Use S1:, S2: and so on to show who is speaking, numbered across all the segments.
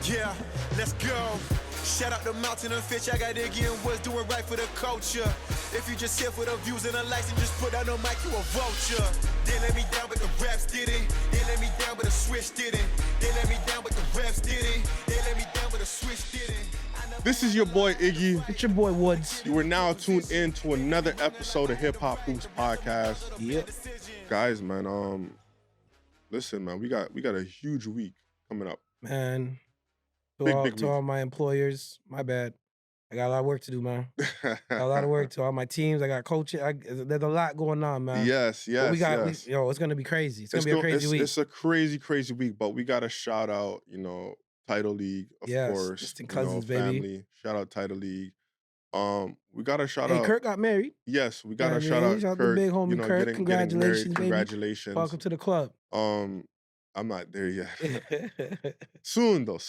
S1: Yeah, let's go. Shout out the mountain and fish. I got Iggy and Woods doing right for the culture. If you just here for the views and the likes and just put on the mic, you a vulture. They let me down, but the raps did it. They let me down, but the switch did it. They let me down, but the raps did it. They let me down, but the switch did it.
S2: This is your boy Iggy.
S3: It's your boy Woods.
S2: You are now tuned in to another episode of Hip Hop Hoops Podcast.
S3: Yep.
S2: Guys, man, listen, man, we got a huge week coming up.
S3: Man,
S2: Big
S3: to all my employers, my bad. I got a lot of work to do, man. Got a lot of work to all my teams. I got coaching. There's a lot going on, man.
S2: Yes.
S3: It's gonna be crazy. It's gonna be a crazy week.
S2: It's a crazy week, but we got to shout out, Title League, of course.
S3: Distant cousins,
S2: family.
S3: baby.
S2: Shout out Title League. We got to shout
S3: Hey,
S2: out.
S3: Kurt got married.
S2: Yes, we got to shout out
S3: Shout out
S2: Kurt.
S3: the big homie Kurt.
S2: Getting
S3: Congratulations,
S2: married.
S3: baby.
S2: Congratulations.
S3: Welcome to the club.
S2: I'm not there yet. Soon. We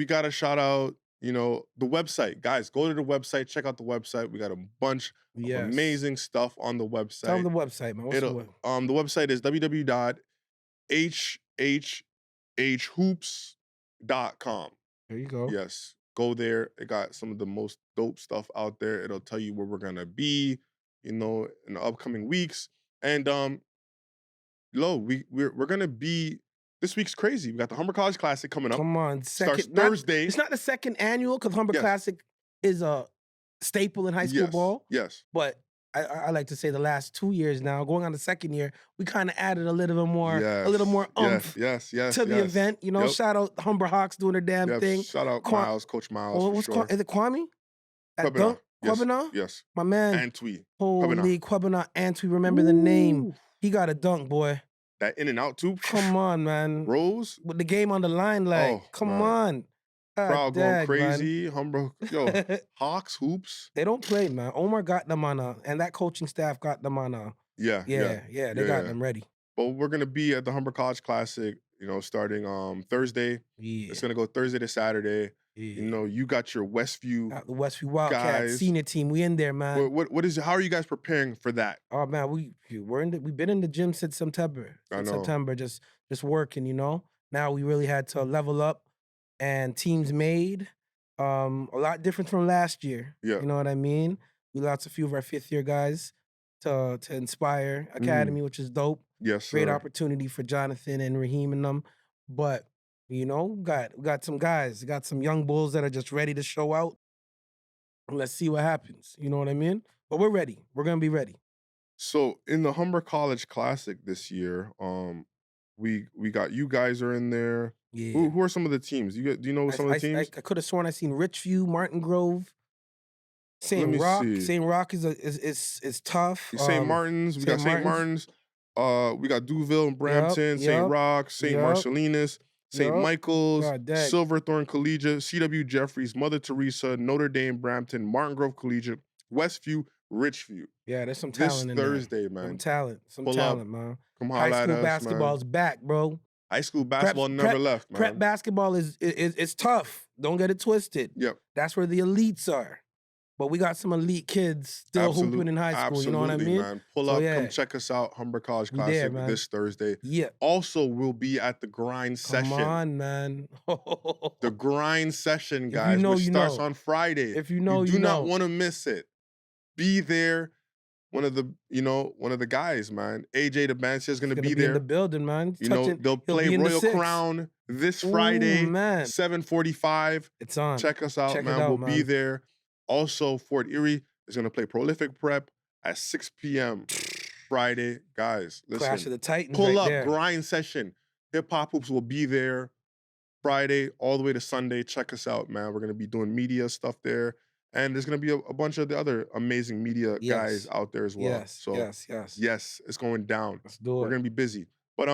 S2: got to shout out, the website. Guys, go to the website, check out the website. We got a bunch of amazing stuff on the website.
S3: Tell them the website, man.
S2: The website is www.hhhoops.com.
S3: There you go.
S2: Yes. Go there. It got some of the most dope stuff out there. It'll tell you where we're gonna be, in the upcoming weeks. And we're gonna be. This week's crazy. We got the Humber College Classic coming up.
S3: Come on,
S2: starts Thursday.
S3: It's not the second annual because Humber Classic is a staple in high school ball.
S2: Yes.
S3: But I like to say the last 2 years now, going on the second year, we kind of added a little bit more, oomph to the event. Shout out the Humber Hawks doing their damn thing.
S2: Shout out Miles, Coach Miles.
S3: Is it Kwame? Kwabena?
S2: Yes.
S3: My man.
S2: Antwi.
S3: Holy Kwabena Antwi. Remember the name. He got a dunk, boy.
S2: That in and out too.
S3: Come on, man.
S2: Rose.
S3: With the game on the line, come on.
S2: Crowd going crazy. Humber, Hawks, hoops.
S3: They don't play, man. Omar got them on and that coaching staff got them on they got them ready.
S2: But we're going to be at the Humber College Classic, starting Thursday. Yeah. It's going to go Thursday to Saturday. Yeah. You got your Westview.
S3: Got the Westview Wildcats senior team. We in there, man.
S2: How are you guys preparing for that?
S3: Oh man, we've been in the gym since September. Just working, Now we really had to level up and teams made. A lot different from last year.
S2: Yeah.
S3: You know what I mean? We lost a few of our fifth year guys to Inspire Academy, which is dope.
S2: Yes,
S3: Great opportunity for Jonathan and Raheem and them. But we got some guys, we got some young bulls that are just ready to show out. Let's see what happens. You know what I mean? But we're ready. We're gonna be ready.
S2: So in the Humber College Classic this year, we got you guys are in there.
S3: Yeah.
S2: Who are some of the teams? Do you know some of the teams?
S3: I could have sworn I seen Richview, Martin Grove, St. Rock. St. Rock is tough.
S2: St. Martin's. We got St. Martin's. We got Duville and Brampton, St. Rock, St. Marcellinus, St. Michael's, Silverthorne Collegiate, CW Jeffries, Mother Teresa, Notre Dame Brampton, Martin Grove Collegiate, Westview, Richview.
S3: Yeah, there's some talent in there.
S2: This Thursday, man.
S3: Some talent, man.
S2: Come holla at us, man.
S3: High school basketball's back, bro.
S2: High school basketball never left, man.
S3: Prep basketball is tough. Don't get it twisted.
S2: Yep.
S3: That's where the elites are. But we got some elite kids still hooping in high school. You know what I mean?
S2: Man. Pull up, come check us out. Humber College Classic this Thursday.
S3: Yeah.
S2: Also, we'll be at the grind session.
S3: Come on, man.
S2: The grind session, guys, which starts on Friday.
S3: If you know,
S2: do not want to miss it. Be there. One of the guys, man. AJ the Banshee is going to be there.
S3: In the building, man.
S2: They'll play Royal Crown this Friday, 7:45.
S3: It's on.
S2: Check us out, man. We'll be there. Also, Fort Erie is going to play Prolific Prep at 6 p.m. Friday. Guys, listen.
S3: Clash of the Titans.
S2: Pull up, grind session. Hip Hop Hoops will be there Friday all the way to Sunday. Check us out, man. We're going to be doing media stuff there. And there's going to be a bunch of the other amazing media guys out there as well. Yes, it's going down.
S3: Let's do it.
S2: We're going to be busy. But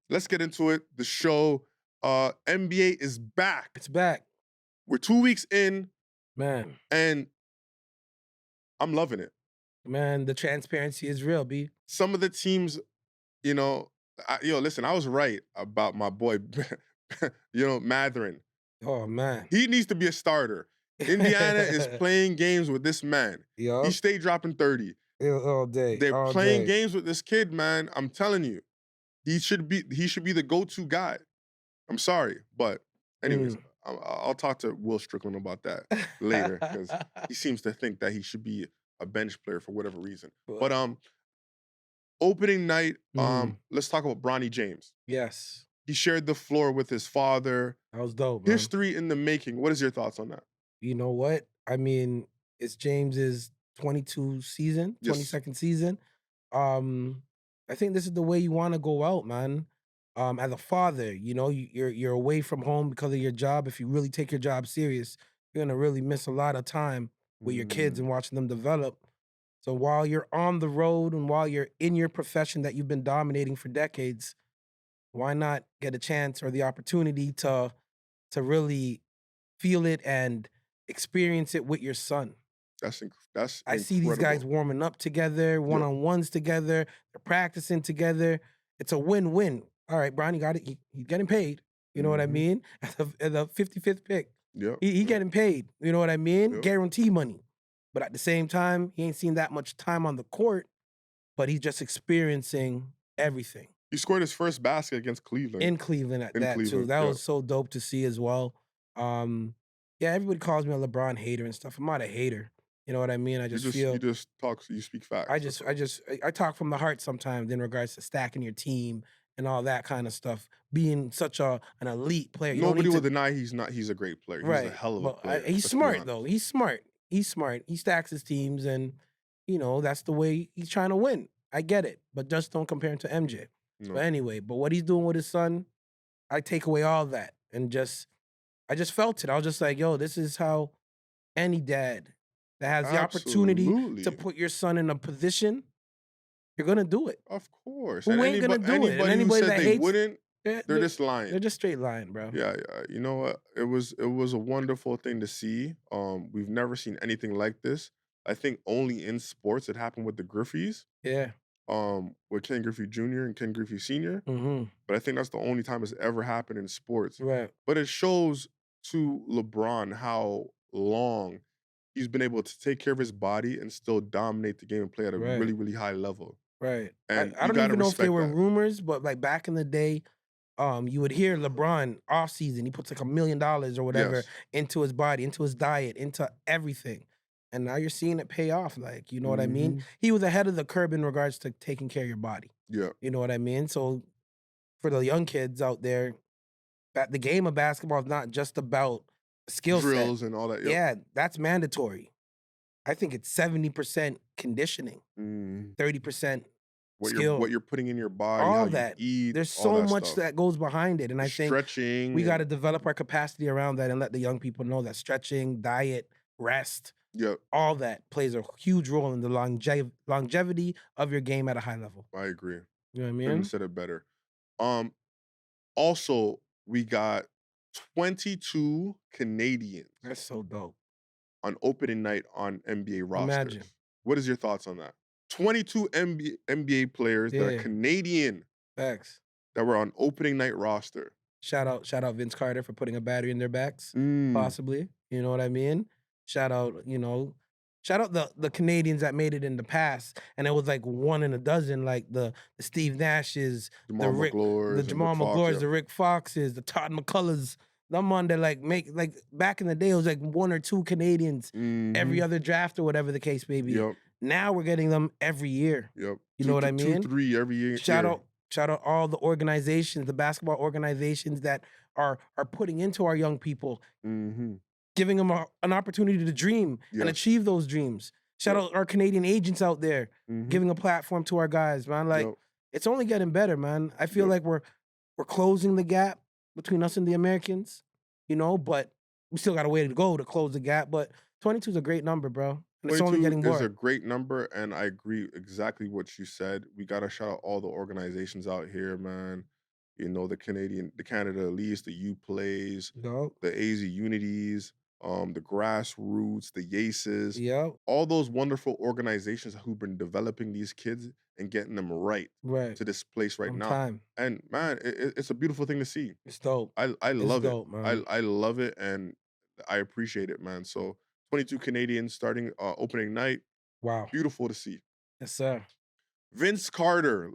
S2: let's get into it. The show, NBA is back.
S3: It's back.
S2: We're 2 weeks in.
S3: Man.
S2: And I'm loving it.
S3: Man, the transparency is real, B.
S2: Some of the teams, listen, I was right about my boy, Matherin.
S3: Oh, man.
S2: He needs to be a starter. Indiana is playing games with this man.
S3: Yep.
S2: He stayed dropping 30.
S3: All day.
S2: They're playing games with this kid, man. I'm telling you. He should be the go-to guy. I'm sorry, but anyways, I'll talk to Will Strickland about that later because he seems to think that he should be a bench player for whatever reason. But opening night, let's talk about Bronny James.
S3: Yes.
S2: He shared the floor with his father.
S3: That was dope, man.
S2: History in the making. What is your thoughts on that?
S3: You know what? I mean, it's James's 22nd season. I think this is the way you want to go out, man. As a father, you know, you're away from home because of your job. If you really take your job serious, you're gonna really miss a lot of time with your kids and watching them develop. So while you're on the road and while you're in your profession that you've been dominating for decades, why not get a chance or the opportunity to really feel it and experience it with your son?
S2: That's
S3: I see these guys warming up together, one-on-ones together, they're practicing together. It's a win-win. All right, Brian, you got it. He's getting paid. You know what I mean? At the 55th pick. He getting paid. You know what I mean? Guarantee money. But at the same time, he ain't seen that much time on the court, but he's just experiencing everything.
S2: He scored his first basket against Cleveland.
S3: In Cleveland at that, too. That was so dope to see as well. Yeah, everybody calls me a LeBron hater and stuff. I'm not a hater. You know what I mean?
S2: You speak facts.
S3: I talk from the heart sometimes in regards to stacking your team and all that kind of stuff. Being such an elite player.
S2: Nobody will deny he's a great player. He's a hell of a player.
S3: He's smart, though. He's smart. He stacks his teams, and, you know, that's the way he's trying to win. I get it, but just don't compare him to MJ. No. But anyway, what he's doing with his son, I take away all that. And I just felt it. I was just like, yo, this is how any dad that has the opportunity to put your son in a position, you're going to do it.
S2: Of course.
S3: Who ain't going to do it? And
S2: anybody
S3: that
S2: they
S3: hates,
S2: wouldn't, they're just lying.
S3: They're just straight lying, bro.
S2: Yeah. You know what? It was a wonderful thing to see. We've never seen anything like this. I think only in sports it happened with the Griffeys.
S3: Yeah.
S2: With Ken Griffey Jr. and Ken Griffey Sr. But I think that's the only time it's ever happened in sports.
S3: Right.
S2: But it shows to LeBron how long he's been able to take care of his body and still dominate the game and play at a really, really high level.
S3: Right.
S2: And
S3: I don't even know if they were rumors, but like back in the day, you would hear LeBron off season, he puts like $1 million or whatever into his body, into his diet, into everything. And now you're seeing it pay off. Like, you know what I mean? He was ahead of the curve in regards to taking care of your body.
S2: Yeah.
S3: You know what I mean? So for the young kids out there, the game of basketball is not just about skill set.
S2: Drills and all that. Yep.
S3: Yeah, that's mandatory. I think it's 70% conditioning, 30% skill.
S2: What you're putting in your body,
S3: all
S2: how
S3: that.
S2: You eat,
S3: there's so much that goes behind it. And I think
S2: stretching,
S3: we got to develop our capacity around that and let the young people know that stretching, diet, rest, all that plays a huge role in the longevity of your game at a high level.
S2: I agree.
S3: You know what I mean?
S2: Couldn't have said it better. Also, we got 22 Canadians.
S3: That's so dope.
S2: On opening night on NBA rosters.
S3: Imagine.
S2: What is your thoughts on that? 22 NBA players that are Canadian.
S3: Facts.
S2: That were on opening night roster.
S3: Shout out Vince Carter for putting a battery in their backs, possibly. You know what I mean? Shout out the Canadians that made it in the past, and it was like one in a dozen, like the Steve Nashes, the Jamal McGlures, the Rick Foxes, the Todd McCullers. Them on that make back in the day, it was like one or two Canadians every other draft or whatever the case may be.
S2: Yep.
S3: Now we're getting them every year.
S2: Yep.
S3: You know what I mean?
S2: 2, 3 every year.
S3: Shout out all the organizations, the basketball organizations that are putting into our young people, giving them an opportunity to dream and achieve those dreams. Shout out our Canadian agents out there, giving a platform to our guys, man. Like it's only getting better, man. I feel like we're closing the gap between us and the Americans, you know, but we still got a way to go to close the gap. But 22 is a great number, bro. And it's only getting more.
S2: It's a great number, and I agree exactly what you said. We gotta shout out all the organizations out here, man. You know, the Canada Elites, the U Plays, the AZ Unities, the Grassroots, the Yaces, all those wonderful organizations who've been developing these kids and getting them right to this place right now. And man, it's a beautiful thing to see.
S3: It's dope.
S2: I love it.
S3: Man.
S2: I love it, and I appreciate it, man. So 22 Canadians starting opening night.
S3: Wow.
S2: Beautiful to see.
S3: Yes, sir.
S2: Vince Carter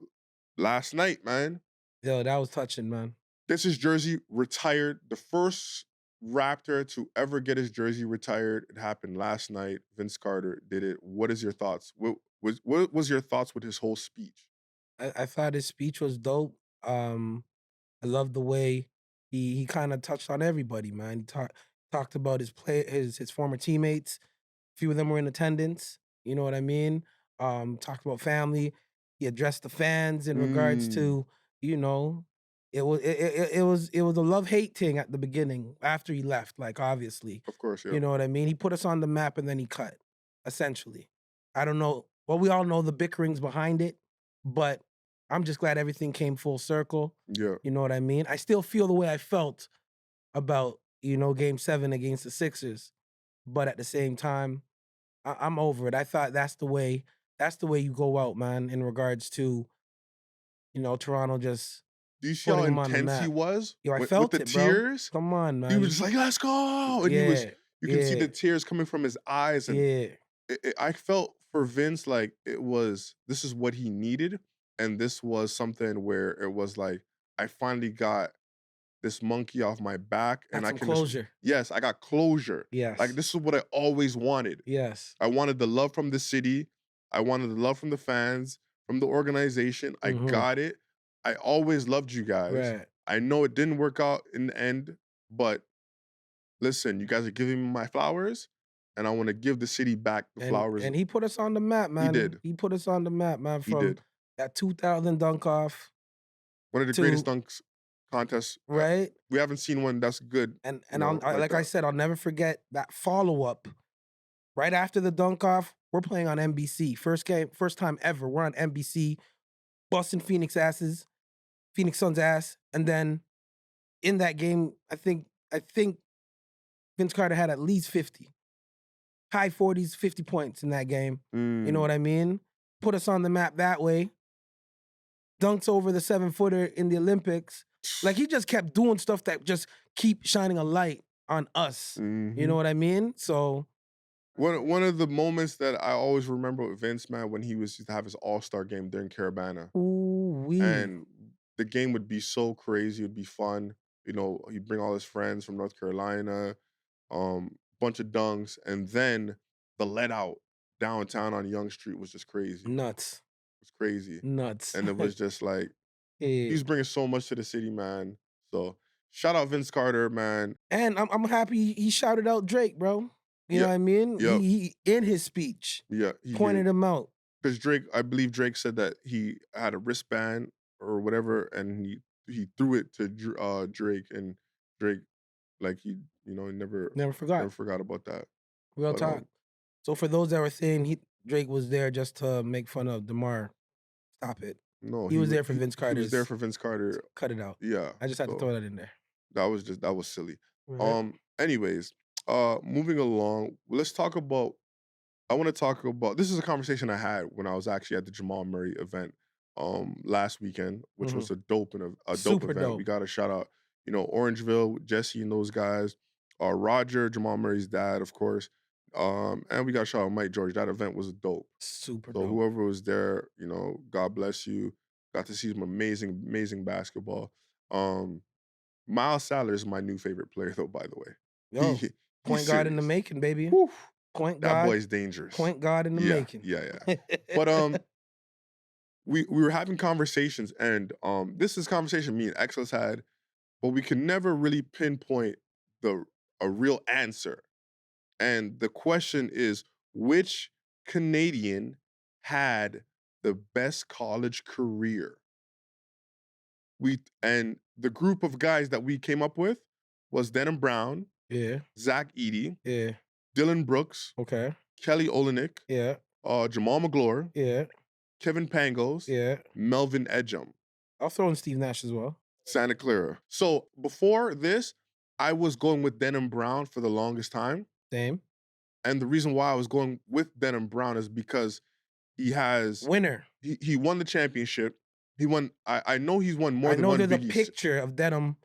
S2: last night, man.
S3: Yo, that was touching, man.
S2: Gets his jersey retired. The first Raptor to ever get his jersey retired. It happened last night. Vince Carter did it. What is your thoughts? What was your thoughts with his whole speech?
S3: I thought his speech was dope. I love the way he kind of touched on everybody, man. He talked about his former teammates. A few of them were in attendance. You know what I mean? Talked about family. He addressed the fans in regards to, you know, it was a love-hate thing at the beginning after he left, like obviously.
S2: Of course, yeah.
S3: You know what I mean? He put us on the map and then he cut, essentially. I don't know. Well, we all know the bickerings behind it, but I'm just glad everything came full circle.
S2: Yeah.
S3: You know what I mean? I still feel the way I felt about, Game 7 against the Sixers. But at the same time, I'm over it. I thought that's the way you go out, man, in regards to, Toronto just
S2: Do you see how
S3: putting him on the
S2: intense he
S3: map.
S2: was?
S3: Yo, I
S2: with
S3: felt
S2: the
S3: it, bro.
S2: tears?
S3: Come on, man.
S2: He was just like, let's go. And you can see the
S3: yeah,
S2: tears coming from his eyes. And
S3: yeah.
S2: I felt for Vince like this is what he needed. And this was something where it was like, I finally got this monkey off my back. And
S3: Got
S2: I
S3: some
S2: can
S3: closure.
S2: yes, I got closure.
S3: Yes.
S2: Like this is what I always wanted.
S3: Yes.
S2: I wanted the love from the city. I wanted the love from the fans, from the organization. I got it. I always loved you guys.
S3: Right.
S2: I know it didn't work out in the end, but listen, you guys are giving me my flowers, and I want to give the city back the flowers.
S3: And he put us on the map, man.
S2: He did.
S3: He put us on the map, man,
S2: He
S3: from
S2: did.
S3: that 2000 dunk off.
S2: One of the greatest dunks contests.
S3: Right?
S2: We haven't seen one that's good.
S3: And
S2: like
S3: I said, I'll never forget that follow-up. Right after the dunk off, we're playing on NBC. First time ever. We're on NBC, busting Phoenix Suns ass. And then in that game, I think Vince Carter had at least 50. High 40s, 50 points in that game. You know what I mean? Put us on the map that way. Dunks over the 7-footer in the Olympics. Like, he just kept doing stuff that just keep shining a light on us. You know what I mean? So
S2: one of the moments that I always remember with Vince, man, when he used to have his All-Star game during Caravana. And the game would be so crazy. It'd be fun. He'd bring all his friends from North Carolina, bunch of dunks, and then the let out downtown on Young Street was just crazy.
S3: Nuts.
S2: It was crazy.
S3: Nuts.
S2: And it was just like, he's bringing so much to the city, man. So shout out Vince Carter, man.
S3: And I'm happy he shouted out Drake, bro. You know what I mean?
S2: Yep.
S3: He in his speech,
S2: he
S3: pointed him out.
S2: Because I believe Drake said that he had a wristband or whatever, and he threw it to Drake, and Drake, like he never forgot about that.
S3: Real talk. So for those that were saying Drake was there just to make fun of DeMar, stop it.
S2: No,
S3: he was there for Vince Carter.
S2: He was there for Vince Carter.
S3: Cut it out.
S2: Yeah.
S3: I just had to throw that in there.
S2: That was silly.
S3: Right.
S2: Anyways, moving along, I want to talk about, this is a conversation I had when I was actually at the Jamal Murray event last weekend, which was a dope event.
S3: Dope.
S2: We got to shout out, Orangeville, Jesse and those guys, Roger, Jamal Murray's dad, of course. And we got to shout out Mike George. That event was dope.
S3: Super
S2: So
S3: dope.
S2: whoever was there, God bless you. Got to see some amazing basketball. Miles Sanders is my new favorite player, though, by the way.
S3: Yo, point guard in the making, baby.
S2: Whew.
S3: Point guard.
S2: That boy's dangerous.
S3: Point guard in the making.
S2: Yeah. But we were having conversations, and this is a conversation me and Exos had, but we could never really pinpoint a real answer. And the question is, which Canadian had the best college career? And the group of guys that we came up with was Denham Brown, Zach Edey, Dylan Brooks, Kelly Olynyk, Jamal McGlure, Kevin Pangos, Melvin Edgum.
S3: I'll throw in Steve Nash as well.
S2: Santa Clara. So before this, I was going with Denham Brown for the longest time.
S3: Same.
S2: And the reason why I was going with Denham Brown is because he has
S3: winner.
S2: He won the championship. He won. I know he's won more than one.
S3: I know there's a picture of Denham,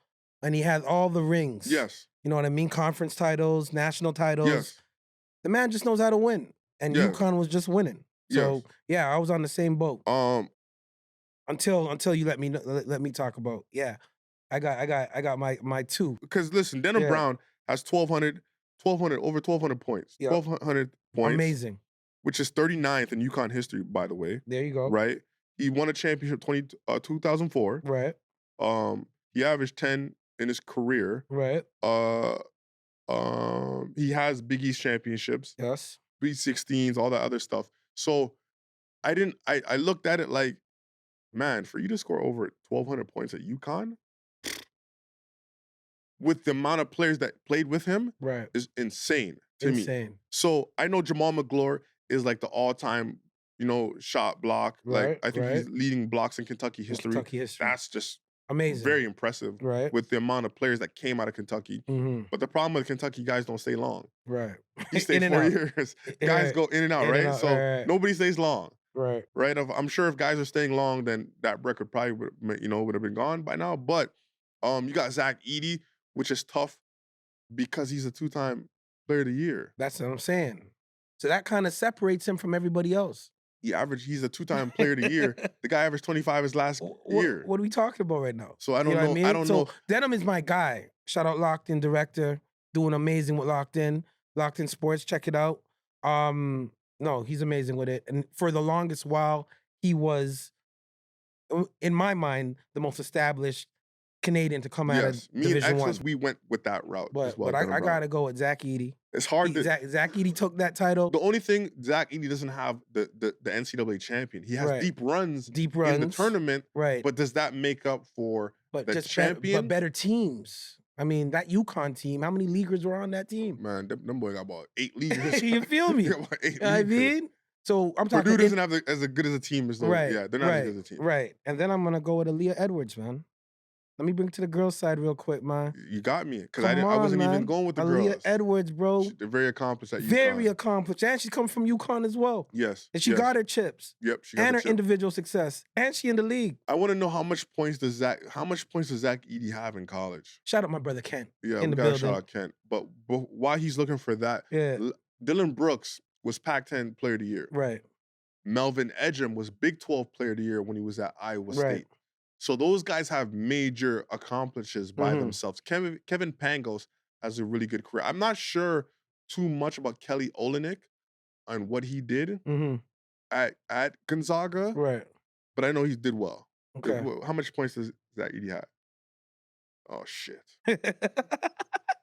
S3: and he has all the rings.
S2: Yes.
S3: You know what I mean? Conference titles, national titles.
S2: Yes.
S3: The man just knows how to win, and UConn was just winning. So yeah, I was on the same boat. Until you let me talk about. Yeah. I got my two.
S2: Because listen, Denham
S3: Yeah.
S2: Brown has 1,200 points.
S3: Yep.
S2: 1,200 points.
S3: Amazing.
S2: Which is 39th in UConn history, by the way.
S3: There you go.
S2: Right? He won a championship 2004.
S3: Right.
S2: He averaged 10 in his career.
S3: Right.
S2: He has Big East championships.
S3: Yes.
S2: B16s, all that other stuff. So I looked at it like, man, for you to score over 1,200 points at UConn, with the amount of players that played with him,
S3: right,
S2: is insane to me.
S3: Insane.
S2: So I know Jamal McGlure is like the all-time, shot block.
S3: Right,
S2: Like I think he's leading blocks in Kentucky history. That's just
S3: amazing.
S2: very impressive.
S3: Right.
S2: With the amount of players that came out of Kentucky.
S3: Mm-hmm.
S2: But the problem with Kentucky guys don't stay long.
S3: Right.
S2: He stayed 4 years. Guys go in and out, right? So nobody stays long.
S3: Right.
S2: Right. I'm sure if guys are staying long, then that record probably would have been gone by now. But you got Zach Edey, which is tough because he's a 2-time player of the year.
S3: That's what I'm saying. So that kind of separates him from everybody else.
S2: He's a 2-time player of the year. The guy averaged 25 his last year.
S3: What are we talking about right now?
S2: So I don't know. I don't know.
S3: Denham is my guy. Shout out Locked In director, doing amazing with Locked In Sports. Check it out. No, he's amazing with it. And for the longest while, he was, in my mind, the most established Canadian to come out of Division One.
S2: We went with that route as well.
S3: But I gotta go with Zach Edey.
S2: It's hard.
S3: Zach Edey took that title.
S2: The only thing, Zach Edey doesn't have the NCAA champion. He has deep runs in the tournament.
S3: Right.
S2: But does that make up for the champion?
S3: But better teams. I mean, that UConn team, how many leaguers were on that team?
S2: Man, them boy got about 8 leaguers.
S3: You feel me? I mean? So I'm talking.
S2: Purdue doesn't have as good as a team as those.
S3: Right.
S2: Yeah, they're not as good as a team.
S3: Right. And then I'm going to go with Aaliyah Edwards, man. Let me bring it to the girls' side real quick, man.
S2: You got me. Because I wasn't even going with the girls.
S3: Aaliyah Edwards, bro.
S2: They're very accomplished at UConn.
S3: Very accomplished. And she's coming from UConn as well.
S2: Yes.
S3: And she got her chips.
S2: Yep. She got
S3: and her individual success. And she in the league.
S2: I want to know how much points does Zach Edey have in college?
S3: Shout out my brother Kent.
S2: Yeah, we gotta shout out Kent. But while he's looking for that, Dylan Brooks was Pac-10 Player of the Year.
S3: Right.
S2: Melvin Edgem was Big 12 Player of the Year when he was at Iowa State. So those guys have major accomplishments by themselves. Kevin Pangos has a really good career. I'm not sure too much about Kelly Olynyk and what he did at Gonzaga.
S3: Right.
S2: But I know he did well.
S3: Okay.
S2: How much points does Zach Edey have? Oh, shit.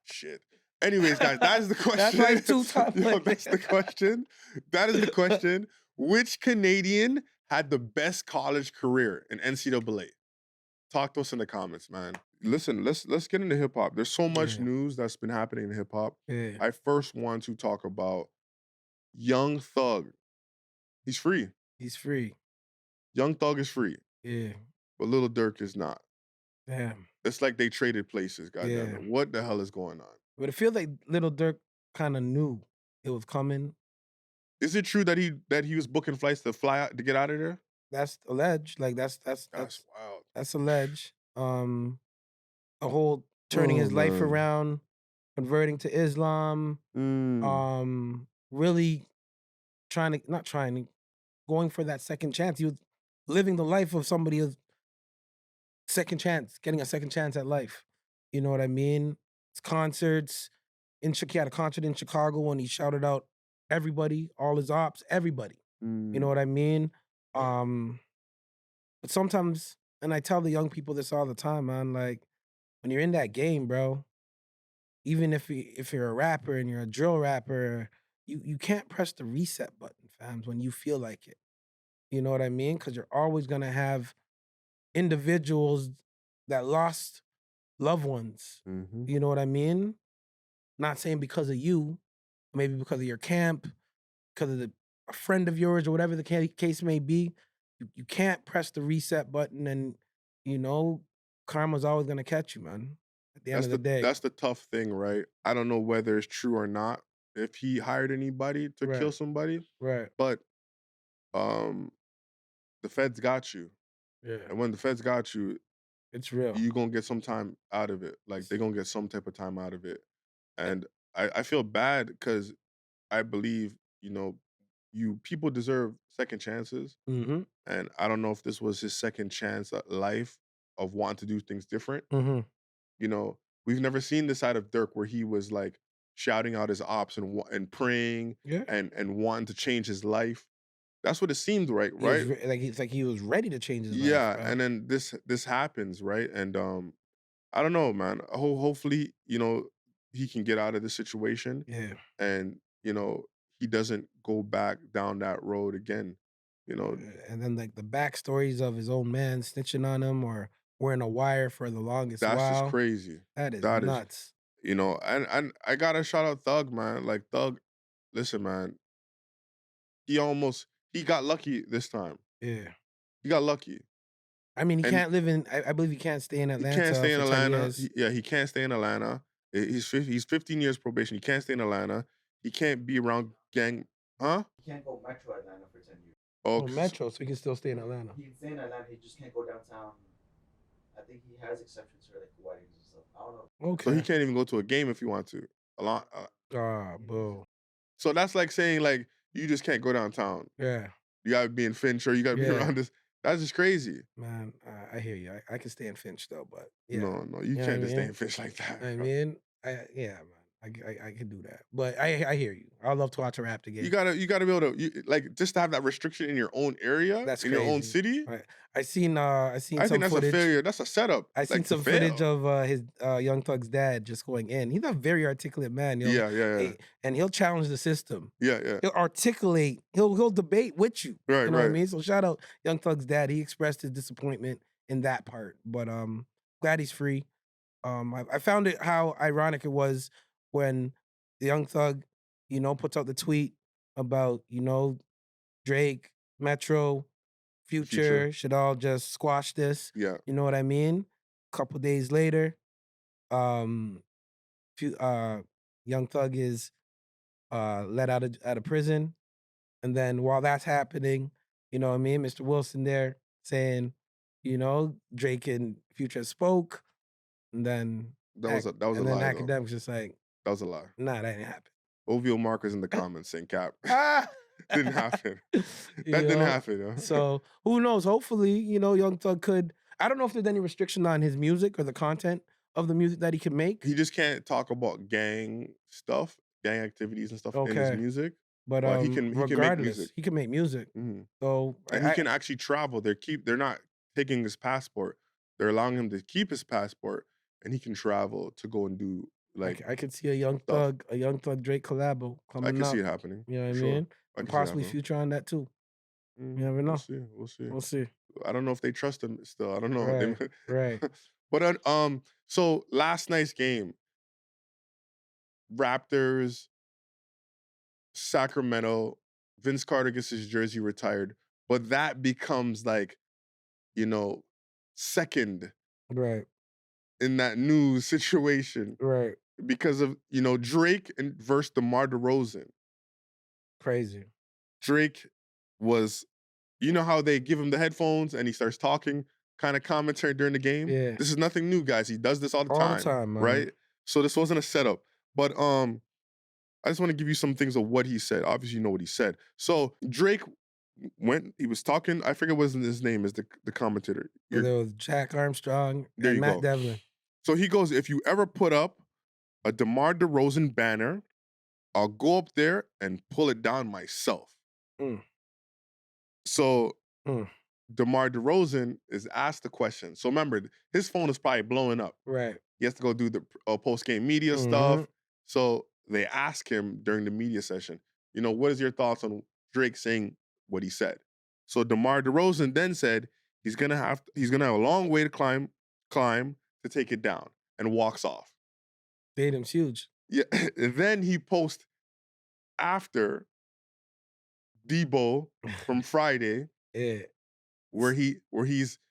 S2: Shit. Anyways, guys, that is the question.
S3: That's like 2 top players.
S2: That's the question. That is the question. Which Canadian had the best college career in NCAA? Talk to us in the comments, man. Listen, let's get into hip hop. There's so much news that's been happening in hip hop.
S3: Yeah.
S2: I first want to talk about Young Thug. He's free.
S3: He's free.
S2: Young Thug is free.
S3: Yeah.
S2: But Lil Durk is not.
S3: Damn.
S2: It's like they traded places, goddamn. What the hell is going on?
S3: But it feels like Lil Durk kind of knew it was coming.
S2: Is it true that he was booking flights to fly out to get out of there?
S3: That's alleged. Like that's
S2: wild.
S3: That's alleged. A whole turning his life around, converting to Islam, really going for that second chance. He was living the life of somebody who's second chance, getting a second chance at life. You know what I mean? It's concerts. He had a concert in Chicago and he shouted out everybody, all his ops, everybody. You know what I mean? But sometimes, and I tell the young people this all the time, man, like, when you're in that game, bro, even if you're a rapper and you're a drill rapper, you can't press the reset button, fams, when you feel like it. You know what I mean? Because you're always going to have individuals that lost loved ones. You know what I mean? Not saying because of you, maybe because of your camp, because of a friend of yours or whatever the case may be. You can't press the reset button and, karma's always going to catch you, man. At the end of the day.
S2: That's the tough thing, right? I don't know whether it's true or not if he hired anybody to kill somebody.
S3: Right.
S2: But the feds got you.
S3: Yeah.
S2: And when the feds got you,
S3: it's real.
S2: You're going to get some time out of it. Like, they're going to get some type of time out of it. And I feel bad because I believe, people deserve second chances,
S3: Mm-hmm.
S2: and I don't know if this was his second chance at life of wanting to do things different.
S3: Mm-hmm.
S2: You know, we've never seen the side of Dirk where he was like shouting out his ops and praying
S3: Yeah.
S2: and wanting to change his life. That's what it seemed,
S3: He was
S2: right?
S3: it's like he was ready to change his life,
S2: Yeah,
S3: bro.
S2: and then this happens, right? And I don't know, man. Hopefully, he can get out of this situation
S3: Yeah.
S2: and, he doesn't go back down that road again. You know,
S3: And then like the backstories of his own man snitching on him or wearing a wire for the longest
S2: that's just
S3: while.
S2: crazy.
S3: That is
S2: That is,
S3: nuts.
S2: and I gotta shout out Thug, man. Like Thug, listen, man, he got lucky this time.
S3: Yeah.
S2: He got lucky.
S3: I mean, he
S2: And
S3: can't live in. I believe he can't stay in
S2: he can't
S3: Atlanta
S2: stay in
S3: for 10
S2: Atlanta.
S3: years.
S2: He can't stay in Atlanta. He's 15 years probation. He can't stay in Atlanta. He can't be around gang. Huh?
S4: He can't go Metro Atlanta for 10 years.
S2: Oh,
S3: Oh, Metro, so he can still stay in Atlanta.
S4: He can stay in Atlanta. He just can't go downtown. I think he has exceptions for like weddings and stuff. I don't know.
S3: Okay.
S2: So he can't even go to a game if he wants to. A lot.
S3: Boo.
S2: So that's like saying like you just can't go downtown.
S3: Yeah.
S2: You gotta be in Finch or you gotta be
S3: Yeah.
S2: around this. That's just crazy.
S3: Man, I hear you. I can stay in Finch though, but yeah.
S2: No, you
S3: know
S2: can't
S3: what
S2: just
S3: I
S2: stay
S3: mean?
S2: in Finch like that.
S3: I
S2: bro.
S3: mean, yeah, man. I could do that. But I hear you. I'd love to watch a Raptor game.
S2: You gotta be able to like just to have that restriction in your own area,
S3: That's
S2: in your own
S3: crazy.
S2: city.
S3: Right. I seen
S2: I
S3: some
S2: think that's
S3: footage.
S2: a failure. That's a setup.
S3: I seen
S2: like, to
S3: some footage
S2: fail.
S3: of his Young Thug's dad just going in. He's a very articulate man, yo.
S2: Yeah.
S3: And he'll challenge the system.
S2: Yeah.
S3: He'll articulate. He'll debate with you.
S2: Right,
S3: You know what I
S2: right.
S3: mean? So shout out Young Thug's dad. He expressed his disappointment in that part, but glad he's free. I found it how ironic it was when the Young Thug, puts out the tweet about Drake, Metro, Future should all just squash this.
S2: Yeah.
S3: You know what I mean? Couple days later, um, Young Thug is let out of prison, and then while that's happening, you know what I mean? Mr. Wilson there saying, Drake and Future spoke, and then
S2: That was a lie. Though.
S3: Academics just like,
S2: That was a lie.
S3: nah, that didn't happen.
S2: OVO markers in the comments saying cap.
S3: Ah!
S2: Didn't happen. That
S3: You
S2: didn't
S3: know?
S2: happen. Yo.
S3: So who knows? Hopefully, Young Thug could. I don't know if there's any restriction on his music or the content of the music that he can make.
S2: He just can't talk about gang stuff, gang activities and stuff in his
S3: Okay.
S2: music.
S3: But
S2: he can make
S3: regardless,
S2: music.
S3: he can make music.
S2: Mhm.
S3: So
S2: And he can actually travel. They're not taking his passport. They're allowing him to keep his passport, and he can travel to go and do like.
S3: I could see a Young
S2: stuff.
S3: Thug Drake collabo coming
S2: I can
S3: up.
S2: see it happening.
S3: You know what I
S2: for
S3: mean?
S2: sure. I
S3: And
S2: can see it
S3: possibly
S2: happening.
S3: Future on that too. You never know.
S2: We'll see.
S3: We'll see.
S2: I don't know if they trust him still. I don't know.
S3: Right.
S2: But so last night's game, Raptors, Sacramento, Vince Carter gets his jersey retired, but that becomes like, second
S3: Right.
S2: in that news situation
S3: Right.
S2: because of Drake and versus DeMar DeRozan.
S3: Crazy.
S2: Drake was, how they give him the headphones and he starts talking, kind of commentary during the game.
S3: Yeah.
S2: This is nothing new, guys. He does this all the
S3: All
S2: time.
S3: the time, man.
S2: Right? So this wasn't a setup. But I just want to give you some things of what he said. Obviously, you know what he said. So Drake he was talking, I forget what his name is, the commentator.
S3: There was Jack Armstrong
S2: There
S3: and
S2: you
S3: Matt
S2: go.
S3: Devlin.
S2: So he goes, if you ever put up a DeMar DeRozan banner, I'll go up there and pull it down myself.
S3: Mm.
S2: So
S3: Mm.
S2: DeMar DeRozan is asked the question. So remember, his phone is probably blowing up.
S3: Right.
S2: He has to go do the post-game media stuff. So they ask him during the media session, what is your thoughts on Drake saying what he said? So DeMar DeRozan then said he's gonna have a long way to climb to take it down, and walks off.
S3: Tatum's huge.
S2: Yeah. And then he posts after Debo from Friday,
S3: Yeah.
S2: where he's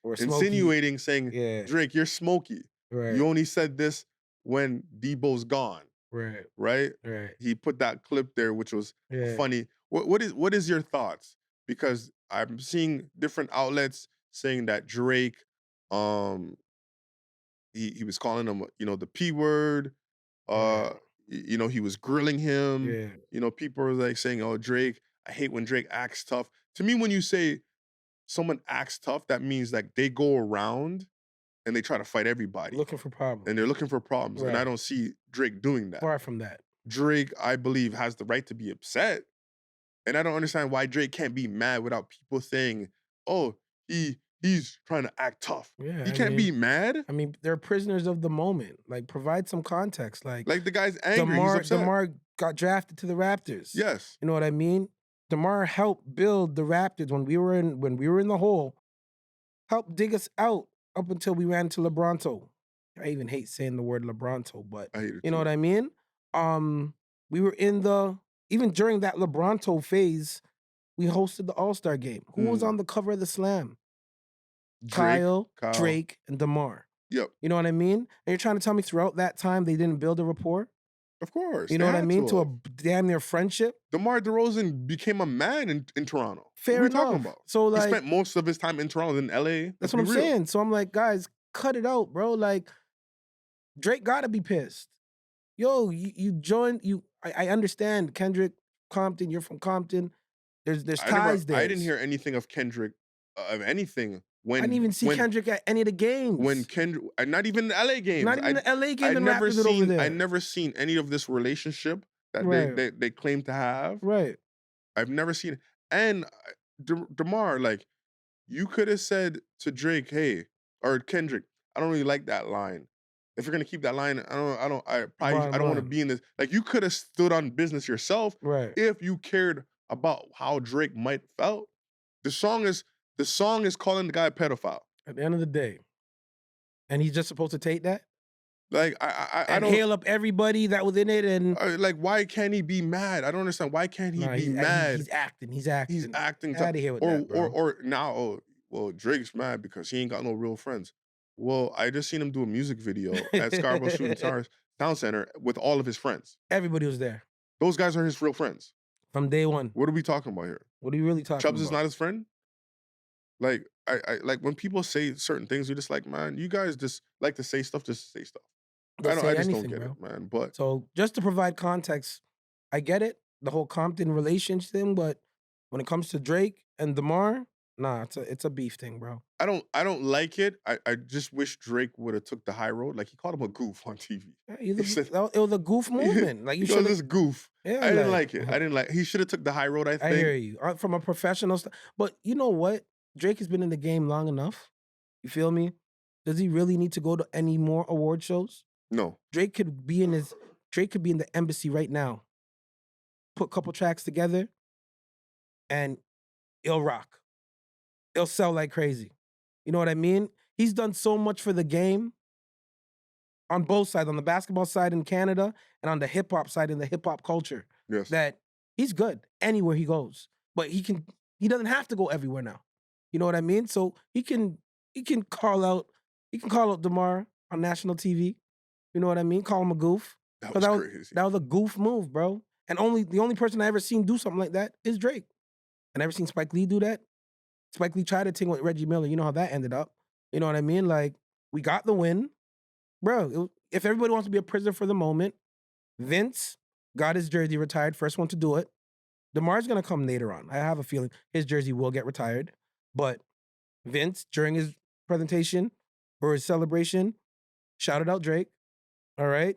S3: Or Smokey.
S2: insinuating saying,
S3: Yeah.
S2: Drake, you're smoky.
S3: Right.
S2: You only said this when Debo's gone.
S3: Right.
S2: Right?
S3: Right.
S2: He put that clip there, which was
S3: Yeah.
S2: funny. What is your thoughts? Because I'm seeing different outlets saying that Drake, he was calling him, the P word.
S3: Yeah.
S2: He was grilling him.
S3: Yeah.
S2: People are like saying, "Oh, Drake." I hate when Drake acts tough. To me, when you say someone acts tough, that means like they go around and they try to fight everybody.
S3: Looking for problems.
S2: And they're looking for problems.
S3: Right.
S2: And I don't see Drake doing that.
S3: Far from that.
S2: Drake, I believe, has the right to be upset. And I don't understand why Drake can't be mad without people saying, oh, he's trying to act tough.
S3: Yeah,
S2: he can't be mad.
S3: I mean, they're prisoners of the moment. Like, provide some context. Like
S2: the guy's angry. He's upset.
S3: DeMar got drafted to the Raptors.
S2: Yes.
S3: You know what I mean? DeMar helped build the Raptors when we were in the hole. Helped dig us out up until we ran to LeBronto. I even hate saying the word LeBronto, but
S2: I hate it
S3: you know
S2: too.
S3: what I mean? We were even during that LeBronto phase, we hosted the All-Star game. Who was on the cover of the Slam? Kyle, Drake, and DeMar.
S2: Yep.
S3: You know what I mean? And you're trying to tell me throughout that time they didn't build a rapport?
S2: Of course.
S3: You know what I mean? To a damn near friendship.
S2: DeMar DeRozan became a man in Toronto.
S3: Fair
S2: what are
S3: enough.
S2: we talking about?
S3: So like,
S2: he spent most of his time in Toronto than LA.
S3: That's what I'm saying. So I'm like, guys, cut it out, bro. Like, Drake gotta be pissed. Yo, you joined. I understand Kendrick, Compton. You're from Compton. There's ties there.
S2: I didn't hear anything of Kendrick of anything.
S3: I didn't even see Kendrick at any of the games.
S2: When Kendrick, not even the LA games.
S3: Not even the LA game.
S2: I never seen any of this relationship that they claim to have.
S3: Right.
S2: I've never seen it. And DeMar, like, you could have said to Drake, hey, or Kendrick, I don't really like that line. If you're gonna keep that line, I don't want to be in this. Like, you could have stood on business yourself,
S3: right?
S2: If you cared about how Drake might felt. The song is calling the guy a pedophile.
S3: At the end of the day, and he's just supposed to take that.
S2: Like I don't
S3: hail up everybody that was in it, and
S2: like, why can't he be mad? I don't understand. Why can't he be mad?
S3: He's acting.
S2: He's acting.
S3: Out of here with that, bro.
S2: Or now, well, Drake's mad because he ain't got no real friends. Well, I just seen him do a music video at Scarborough Shooting Stars Town Center with all of his friends.
S3: Everybody was there.
S2: Those guys are his real friends.
S3: From day one.
S2: What are we talking about here?
S3: What are you really talking
S2: Chubbs
S3: about?
S2: is not his friend? Like, I like when people say certain things, you're just like, man, you guys just like to say stuff just to say stuff. I just don't get it, man. But
S3: so just to provide context, I get it, the whole Compton relationship thing, but when it comes to Drake and DeMar, nah, it's a beef thing, bro.
S2: I don't like it. I just wish Drake would have took the high road. Like, he called him a goof on TV.
S3: Yeah, it was a goof movement. Like, you should
S2: this goof.
S3: Yeah,
S2: I didn't like it. He should have took the high road, I think.
S3: I hear you. From a professional but you know what? Drake has been in the game long enough. You feel me? Does he really need to go to any more award shows?
S2: No.
S3: Drake could be in the embassy right now. Put a couple tracks together and it'll rock. It'll sell like crazy. You know what I mean? He's done so much for the game on both sides, on the basketball side in Canada and on the hip hop side in the hip hop culture.
S2: Yes.
S3: That he's good anywhere he goes. But he doesn't have to go everywhere now. You know what I mean? So he can call out DeMar on national TV. You know what I mean? Call him a goof.
S2: That was crazy.
S3: That was a goof move, bro. And the only person I ever seen do something like that is Drake. I never seen Spike Lee do that. Spike Lee tried a thing with Reggie Miller. You know how that ended up. You know what I mean? Like, we got the win. Bro, if everybody wants to be a prisoner for the moment, Vince got his jersey retired, first one to do it. DeMar's going to come later on. I have a feeling his jersey will get retired. But Vince, during his presentation or his celebration, shouted out Drake. All right?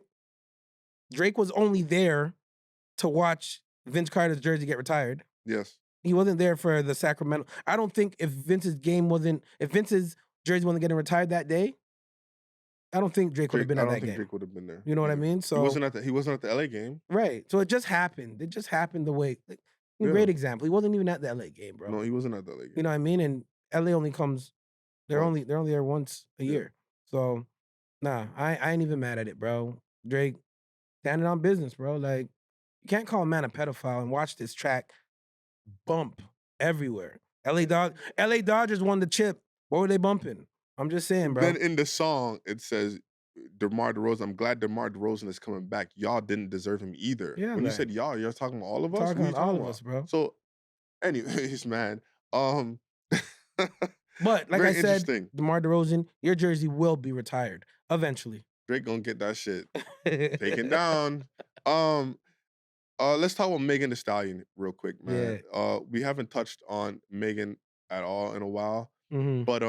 S3: Drake was only there to watch Vince Carter's jersey get retired.
S2: Yes.
S3: He wasn't there for the Sacramento. I don't think if Vince's jersey wasn't getting retired that day, I don't think Drake would have been at that game. I don't think Drake
S2: would have been there.
S3: You know what I mean? So
S2: he wasn't at the LA game.
S3: Right. So it just happened. It just happened the way. Great example. He wasn't even at the LA game, bro.
S2: No, he wasn't at the LA game.
S3: You know what I mean? And LA only comes. They're only there once a year. So nah, I ain't even mad at it, bro. Drake standing on business, bro. Like, you can't call a man a pedophile and watch this track bump everywhere. LA Dodgers won the chip. What were they bumping? I'm just saying, bro.
S2: Then in the song, it says, DeMar DeRozan, I'm glad DeMar DeRozan is coming back. Y'all didn't deserve him either.
S3: Yeah,
S2: when you said y'all, you're talking about all of us?
S3: Talking about all of us, bro.
S2: So, anyways, man.
S3: But, like I said, DeMar DeRozan, your jersey will be retired eventually.
S2: Drake gonna get that shit taken down. Let's talk about Megan Thee Stallion real quick, man.
S3: Yeah.
S2: We haven't touched on Megan at all in a while,
S3: Mm-hmm.
S2: but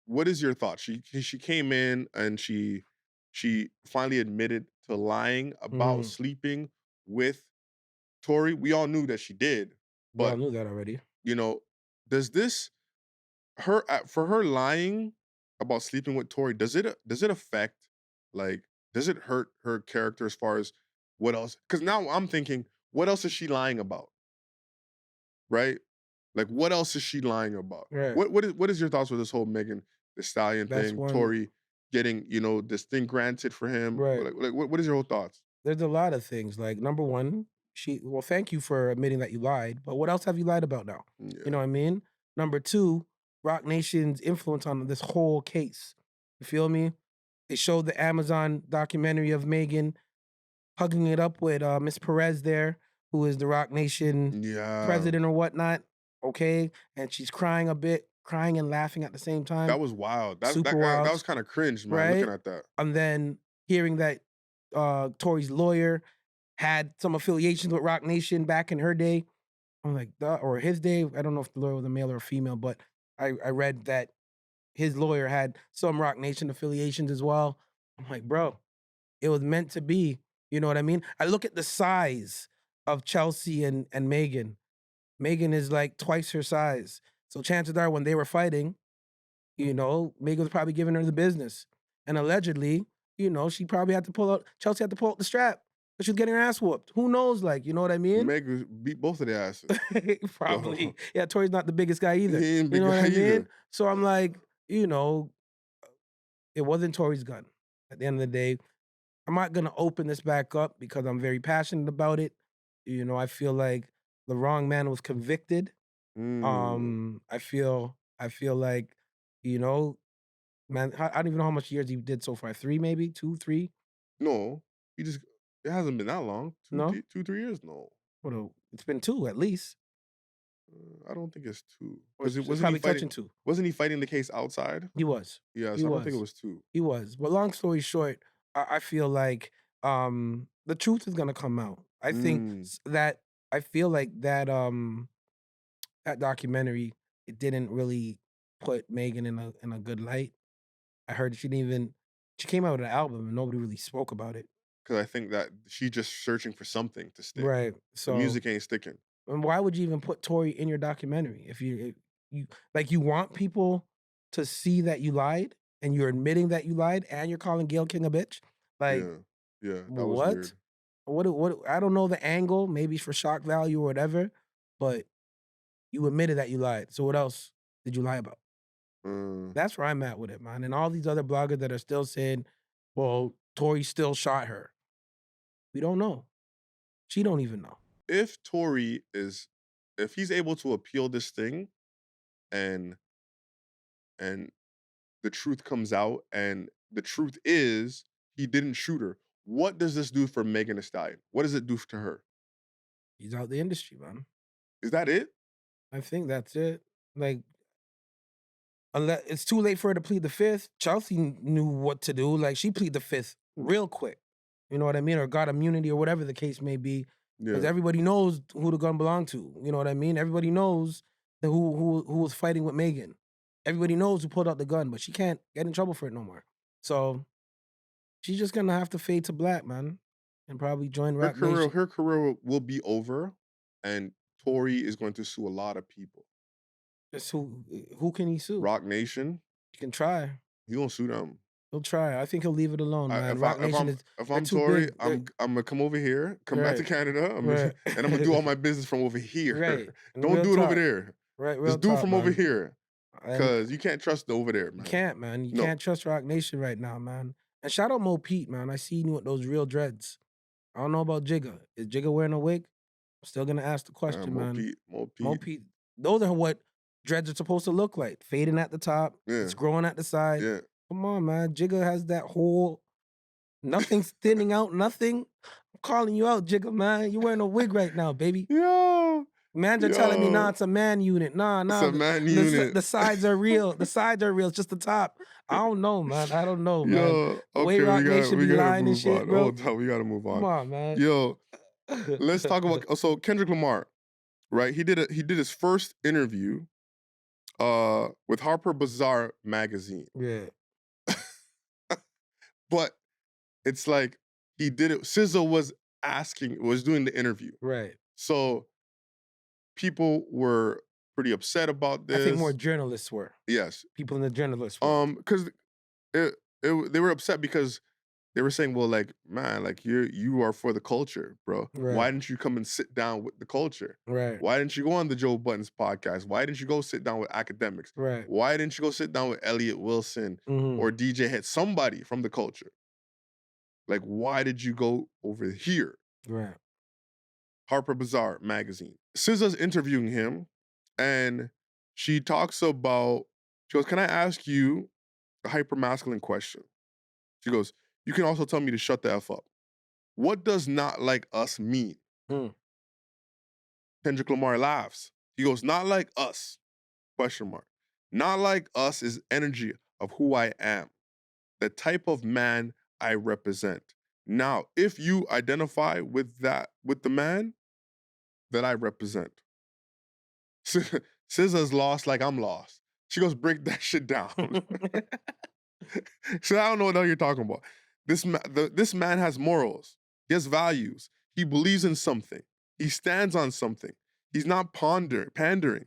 S2: what is your thought? She came in and she finally admitted to lying about sleeping with Tory. We all knew that she did,
S3: We all
S2: but
S3: knew that already.
S2: you know, does this for her lying about sleeping with Tory? Does it affect, like, does it hurt her character as far as what else? Because now I'm thinking, what else is she lying about? Right? Like, what else is she lying about?
S3: Right.
S2: What is your thoughts with this whole Megan Thee Stallion
S3: That's
S2: thing?
S3: one.
S2: Tory getting this thing granted for him.
S3: Right.
S2: Like what is your whole thoughts?
S3: There's a lot of things. Like, number one, thank you for admitting that you lied, but what else have you lied about now?
S2: Yeah.
S3: You know what I mean? Number two, Rock Nation's influence on this whole case. You feel me? They showed the Amazon documentary of Megan hugging it up with Miss Perez there, who is the Rock Nation president or whatnot. Okay, and she's crying a bit, crying and laughing at the same time.
S2: That was wild.
S3: Super wild.
S2: That was kind of cringe, man.
S3: Right?
S2: Looking at that.
S3: And then hearing that Tory's lawyer had some affiliations with Rock Nation back in her day. I'm like, or his day. I don't know if the lawyer was a male or a female, but I read that his lawyer had some Rock Nation affiliations as well. I'm like, bro, it was meant to be. You know what I mean? I look at the size of Chelsea and Megan. Megan is like twice her size. So chances are when they were fighting, Megan was probably giving her the business. And allegedly, she probably had to Chelsea had to pull out the strap because she was getting her ass whooped. Who knows, you know what I mean?
S2: Megan beat both of their asses.
S3: Probably. Yeah, Tory's not the biggest guy either.
S2: He ain't big
S3: you know what
S2: guy
S3: I mean?
S2: either.
S3: So I'm like, it wasn't Tory's gun. At the end of the day, I'm not going to open this back up because I'm very passionate about it. I feel like the wrong man was convicted. I feel like, man, I don't even know how much years he did so far. 3 maybe? 2, 3?
S2: No. It hasn't been that long. 2, 3 years? No.
S3: Well, it's been 2 at least.
S2: I don't think it's 2.
S3: Because wasn't he fighting 2?
S2: Wasn't he fighting the case outside?
S3: He was.
S2: Yeah, so I don't think it was 2.
S3: He was. But long story short, I feel like the truth is gonna come out. I think that I feel like that that documentary, it didn't really put Megan in a good light. I heard she came out with an album and nobody really spoke about it.
S2: Because I think that she just searching for something to stick.
S3: Right. So
S2: the music ain't sticking.
S3: And why would you even put Tory in your documentary if you want people to see that you lied and you're admitting that you lied and you're calling Gayle King a bitch? Like,
S2: yeah, that was weird.
S3: What? I don't know the angle. Maybe for shock value or whatever, but you admitted that you lied. So what else did you lie about? That's where I'm at with it, man. And all these other bloggers that are still saying, "Well, Tory still shot her." We don't know. She don't even know.
S2: If Tory if he's able to appeal this thing and the truth comes out and the truth is he didn't shoot her, what does this do for Megan Thee Stallion? What does it do to her?
S3: He's out the industry, man.
S2: Is that it?
S3: I think that's it. Like, unless it's too late for her to plead the fifth. Chelsea knew what to do. Like, she pleaded the fifth real quick. You know what I mean? Or got immunity or whatever the case may be. Because everybody knows who the gun belonged to. You know what I mean? Everybody knows who was fighting with Megan. Everybody knows who pulled out the gun, but she can't get in trouble for it no more. So she's just gonna have to fade to black, man, and probably join Rock Nation.
S2: Her career will be over, and Tory is going to sue a lot of people.
S3: Just who can he sue?
S2: Rock Nation.
S3: He can try.
S2: He gonna sue them.
S3: He'll try. I think he'll leave it alone, man. Rock Nation is.
S2: If I'm Tory, I'm gonna come over here, come back to Canada, and I'm gonna do all my business from over here.
S3: Right.
S2: Don't do it over there.
S3: Right.
S2: Just do it from over here. Because you can't trust over there, man.
S3: You can't, man. You can't trust Rock Nation right now, man. And shout out Mo Pete, man. I seen you with those real dreads. I don't know about Jigga. Is Jigga wearing a wig? I'm still gonna ask the question, man. Mo Pete. Those are what dreads are supposed to look like. Fading at the top. Yeah. It's growing at the side.
S2: Yeah.
S3: Come on, man. Jigga has that whole nothing's thinning out, nothing. I'm calling you out, Jigga, man. You wearing a wig right now, baby.
S2: Yo.
S3: Mans are telling me, nah, it's a man unit. Nah.
S2: It's a man unit.
S3: The sides are real. The sides are real. It's just the top. I don't know, man. I don't know, man.
S2: Yo,
S3: the way Rock Nation be lying and shit, bro.
S2: Hold on, we gotta move on.
S3: Come on, man.
S2: Yo, Let's talk about so Kendrick Lamar, right? He did his first interview with Harper Bazaar magazine.
S3: Yeah.
S2: But it's like he did it. SZA was doing the interview.
S3: Right.
S2: So people were pretty upset about this.
S3: I think more journalists were.
S2: Yes.
S3: People in the journalist world.
S2: Because they were upset because they were saying, well, like, man, like you are for the culture, bro.
S3: Right.
S2: Why didn't you come and sit down with the culture?
S3: Right.
S2: Why didn't you go on the Joe Budden's podcast? Why didn't you go sit down with academics?
S3: Right.
S2: Why didn't you go sit down with Elliot Wilson or DJ Hit, somebody from the culture? Like, why did you go over here?
S3: Right.
S2: Harper Bazaar magazine. SZA's interviewing him, and she talks about, she goes, can I ask you a hyper-masculine question? She goes, you can also tell me to shut the F up. What does not like us mean? Kendrick Lamar laughs. He goes, not like us, question mark. Not like us is energy of who I am, the type of man I represent. Now, if you identify with the man that I represent. SZA's lost like I'm lost. She goes, break that shit down. So I don't know what the hell you're talking about. This man has morals. He has values. He believes in something. He stands on something. He's not pandering.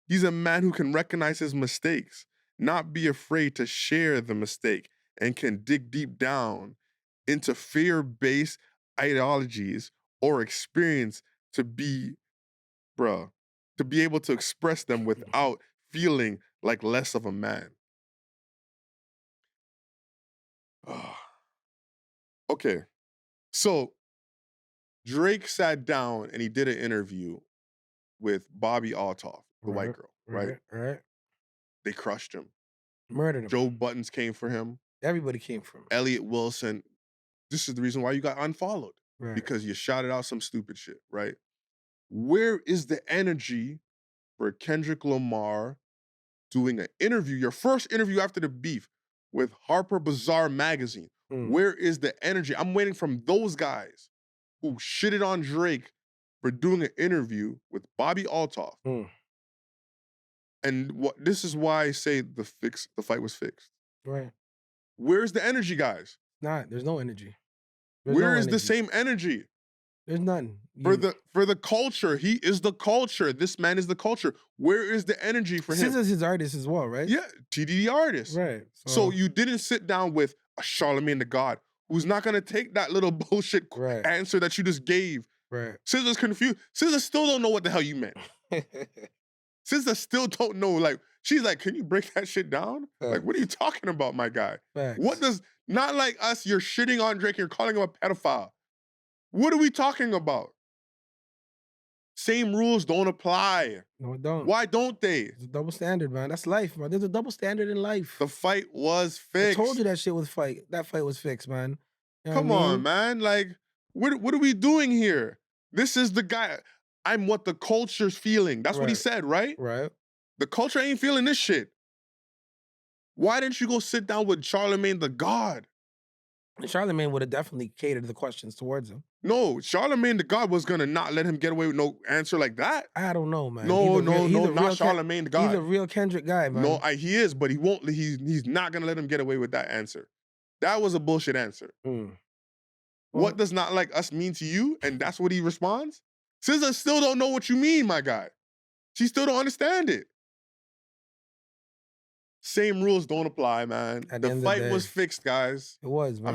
S2: He's a man who can recognize his mistakes, not be afraid to share the mistake, and can dig deep down into fear-based ideologies or experience to be able to express them without feeling like less of a man. Okay, so Drake sat down and he did an interview with Bobby Altoff, the white girl, right?
S3: Right.
S2: They crushed him.
S3: Murdered him.
S2: Joe Buttons came for him.
S3: Everybody came for him.
S2: Elliot Wilson. This is the reason why you got unfollowed.
S3: Right.
S2: Because you shouted out some stupid shit, right? Where is the energy for Kendrick Lamar doing an interview, your first interview after the beef with Harper Bazaar magazine? Where is the energy? I'm waiting from those guys who shitted on Drake for doing an interview with Bobby Altoff. And this is why I say the fight was fixed.
S3: Right.
S2: Where's the energy, guys?
S3: There's no energy.
S2: Where is the same energy?
S3: There's none.
S2: For the culture. He is the culture. This man is the culture. Where is the energy for him?
S3: SZA's his artist as well, right?
S2: Yeah, TDD artist.
S3: Right.
S2: So you didn't sit down with a Charlemagne the God who's not gonna take that little bullshit answer that you just gave.
S3: Right.
S2: SZA's confused. SZA still don't know what the hell you meant. SZA still don't know. Like, she's like, can you break that shit down? Like, what are you talking about, my guy? What does, not like us, you're shitting on Drake, you're calling him a pedophile. What are we talking about? Same rules don't apply.
S3: No, it don't.
S2: Why don't they?
S3: It's a double standard, man. That's life, man. There's a double standard in life.
S2: The fight was fixed.
S3: I told you that shit was that fight was fixed, man. You know
S2: Come on, man. Like, what are we doing here? This is the guy. I'm what the culture's feeling. That's what he said, right?
S3: Right.
S2: The culture ain't feeling this shit. Why didn't you go sit down with Charlemagne the God?
S3: And Charlemagne would have definitely catered the questions towards him.
S2: No, Charlemagne the God was gonna not let him get away with no answer like that.
S3: I don't know, man.
S2: No, not Charlemagne the God.
S3: He's a real Kendrick guy, man.
S2: No, he is, but he won't. He's not gonna let him get away with that answer. That was a bullshit answer. What does not like us mean to you? And that's what he responds? SZA still don't know what you mean, my guy. She still don't understand it. Same rules don't apply, man. The fight was fixed, guys.
S3: It was, man.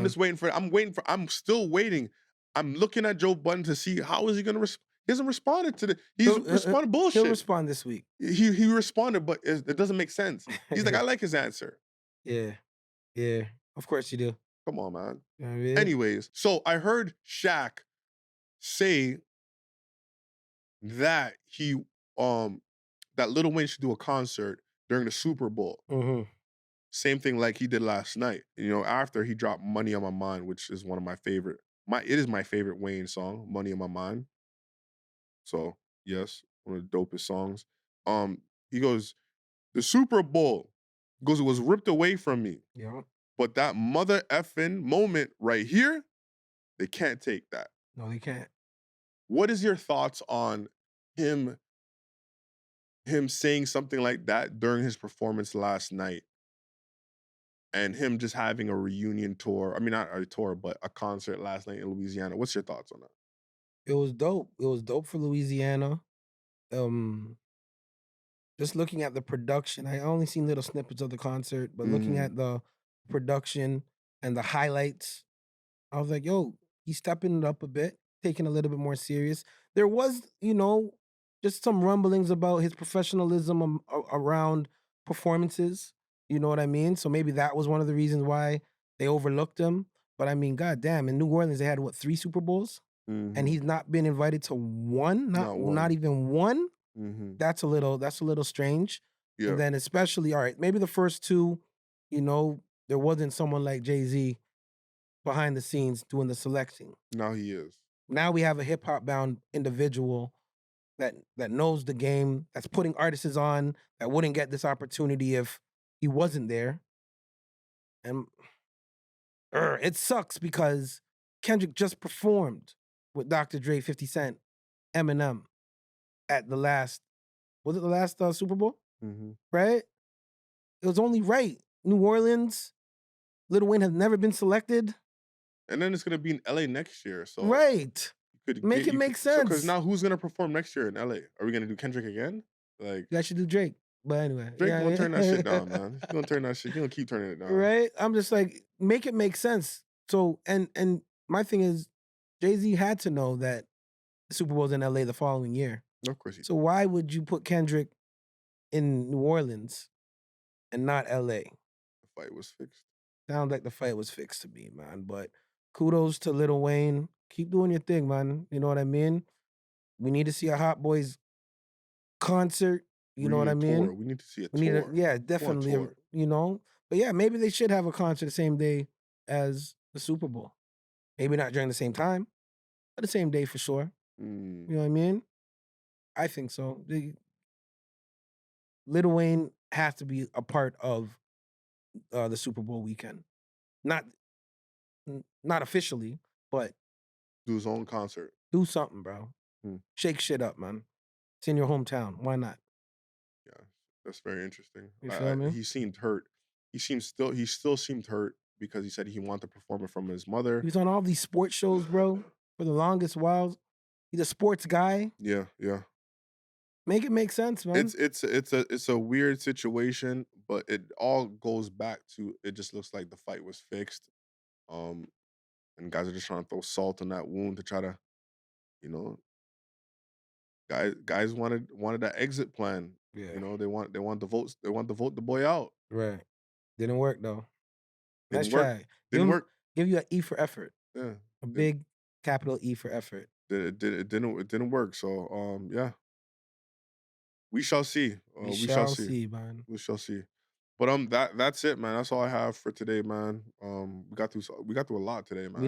S2: I'm still waiting. I'm looking at Joe Budden to see how is he gonna respond. He hasn't responded to he's responded bullshit.
S3: He'll respond this week.
S2: He responded, but it doesn't make sense. He's like, I like his answer.
S3: Yeah. Of course you do.
S2: Come on, man.
S3: You know what I mean?
S2: Anyways, so I heard Shaq say that that Lil Wayne should do a concert during the Super Bowl. Same thing like he did last night. You know, after he dropped Money on My Mind, which is one of my favorite. It is my favorite Wayne song, Money on My Mind. So, yes, one of the dopest songs. He goes, the Super Bowl, it was ripped away from me.
S3: Yeah.
S2: But that mother effing moment right here, they can't take that.
S3: No, they can't.
S2: What is your thoughts on him saying something like that during his performance last night and him just having a reunion tour? I mean, not a tour, but a concert last night in Louisiana. What's your thoughts on that?
S3: It was dope. It was dope for Louisiana. Um, just looking at the production, I only seen little snippets of the concert, but looking at the production and the highlights, I was like, yo, he's stepping it up a bit, taking a little bit more serious. There was, just some rumblings about his professionalism around performances. You know what I mean? So maybe that was one of the reasons why they overlooked him. But I mean, goddamn, in New Orleans they had what, 3 Super Bowls, and he's not been invited to one,
S2: Not one.
S3: not even one.
S2: Mm-hmm.
S3: That's a little strange.
S2: Yeah.
S3: And then especially, all right, maybe the first 2, there wasn't someone like Jay-Z behind the scenes doing the selecting.
S2: Now he is.
S3: Now we have a hip hop bound individual that knows the game, that's putting artists on that wouldn't get this opportunity if he wasn't there. And it sucks because Kendrick just performed with Dr. Dre, 50 Cent, Eminem at the last, was it the last Super Bowl?
S2: Mm-hmm.
S3: Right? It was only right. New Orleans, Lil Wayne has never been selected.
S2: And then it's gonna be in LA next year. So
S3: right. Make it make sense.
S2: Because now who's gonna perform next year in LA? Are we gonna do Kendrick again? Like,
S3: you guys should do Drake. But anyway,
S2: Drake gonna turn that shit down, man. He's gonna turn that shit. He's gonna keep turning it down.
S3: Right? I'm just like, make it make sense. So, and my thing is, Jay-Z had to know that the Super Bowl's in LA the following year.
S2: Of course he did.
S3: So why would you put Kendrick in New Orleans and not LA?
S2: The fight was fixed.
S3: Sounds like the fight was fixed to me, man. But kudos to Lil Wayne. Keep doing your thing, man. You know what I mean? We need to see a Hot Boys concert. You know what I mean?
S2: Tour. We need to see a tour.
S3: Yeah, definitely. But yeah, maybe they should have a concert the same day as the Super Bowl. Maybe not during the same time, but the same day for sure. You know what I mean? I think so. Lil Wayne has to be a part of the Super Bowl weekend. Not officially, but
S2: do his own concert.
S3: Do something, bro. Shake shit up, man. It's in your hometown. Why not?
S2: Yeah, that's very interesting.
S3: You feel me?
S2: He seemed hurt. He still seemed hurt because he said he wanted to perform it from his mother.
S3: He was on all these sports shows, bro, for the longest while. He's a sports guy.
S2: Yeah.
S3: Make it make sense, man.
S2: It's a weird situation, but it all goes back to it just looks like the fight was fixed. And guys are just trying to throw salt on that wound to try to, guys wanted that exit plan.
S3: Yeah.
S2: They want the votes. They want to vote the boy out.
S3: Right. Didn't work though. Let's
S2: try.
S3: Didn't
S2: work.
S3: Give you an E for effort.
S2: Yeah.
S3: A big capital E for effort.
S2: It didn't work. So yeah. We shall see.
S3: We shall see, man.
S2: We shall see. But that's it, man. That's all I have for today, man. We got through a lot today, man.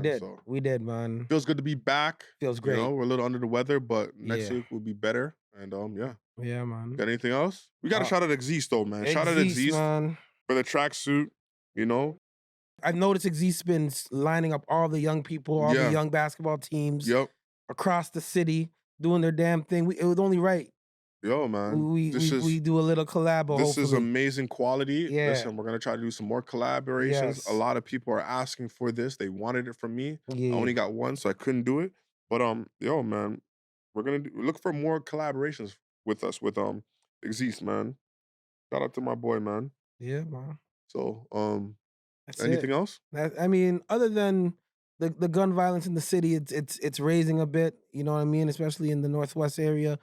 S3: We did, man.
S2: Feels good to be back.
S3: Feels great.
S2: We're a little under the weather, but next week will be better. And yeah.
S3: Yeah, man.
S2: Got anything else? We got to shout out Existe though, man. Shout out Existe
S3: man.
S2: For the tracksuit.
S3: I've noticed Existe been lining up all the young people, all the young basketball teams across the city, doing their damn thing. It was only right.
S2: Yo, man.
S3: We do a little collab.
S2: This is amazing quality.
S3: Yeah.
S2: Listen, we're going to try to do some more collaborations.
S3: Yes.
S2: A lot of people are asking for this. They wanted it from me.
S3: Yeah.
S2: I only got one, so I couldn't do it. But yo, man, we're going to look for more collaborations with us, with Existe, man. Shout out to my boy, man.
S3: Yeah, man.
S2: So,
S3: That's
S2: anything else?
S3: I mean, other than the gun violence in the city, it's raising a bit, you know what I mean? Especially in the Northwest area.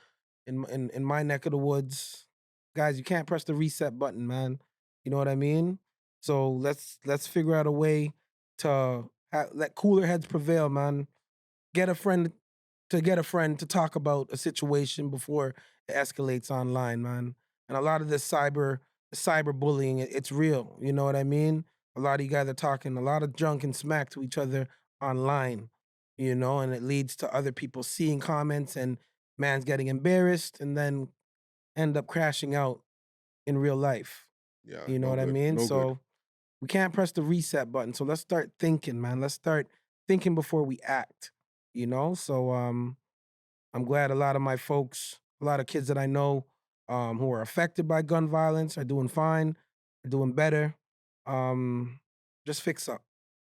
S3: In my neck of the woods, guys, you can't press the reset button, man. You know what I mean? So let's figure out a way to let cooler heads prevail, man. Get a friend to talk about a situation before it escalates online, man. And a lot of this cyber bullying, it's real. You know what I mean? A lot of you guys are talking a lot of junk and smack to each other online, and it leads to other people seeing comments and man's getting embarrassed and then end up crashing out in real life.
S2: Yeah.
S3: You know what I mean?
S2: No
S3: so
S2: good.
S3: we can't press the reset button. So let's start thinking, man. Let's start thinking before we act, So I'm glad a lot of my folks, a lot of kids that I know who are affected by gun violence are doing fine, are doing better. Just fix up.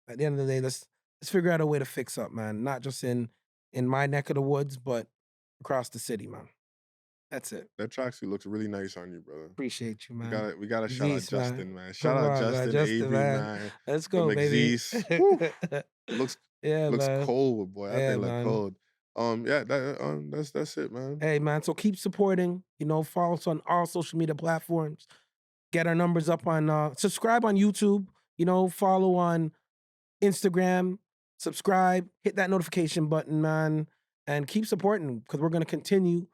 S3: At the end of the day, let's figure out a way to fix up, man. Not just in my neck of the woods, but across the city, man. That's it.
S2: That tracksuit looks really nice on you, brother.
S3: Appreciate you, man.
S2: We gotta shout out
S3: Beast,
S2: Justin, man.
S3: Come
S2: Shout out
S3: on,
S2: Justin, Avery, man.
S3: Let's
S2: The
S3: go, baby.
S2: McZeese. Looks
S3: Yeah, man.
S2: cold, boy.
S3: Yeah,
S2: They look
S3: man.
S2: cold. Yeah, that's it, man.
S3: Hey, man. So keep supporting. You know, follow us on all social media platforms. Get our numbers up on subscribe on YouTube. You know, follow on Instagram. Subscribe. Hit that notification button, man, and keep supporting because we're gonna continue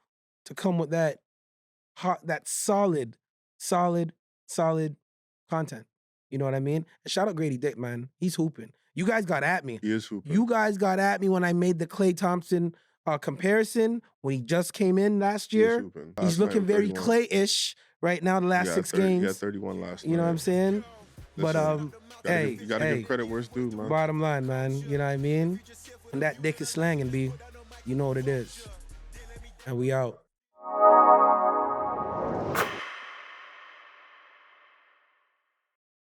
S3: to come with that solid content. You know what I mean? And shout out Grady Dick, man. He's hooping. You guys got at me.
S2: He is hooping.
S3: You guys got at me when I made the Klay Thompson comparison when he just came in last year. He's looking very Klay-ish right now the last 6 games.
S2: Yeah, 31 last night.
S3: You know what I'm saying?
S2: Listen,
S3: but hey,
S2: you gotta give credit where it's due, man.
S3: Bottom line, man. You know what I mean? And that dick is slanging, B. You know what it is. And we out.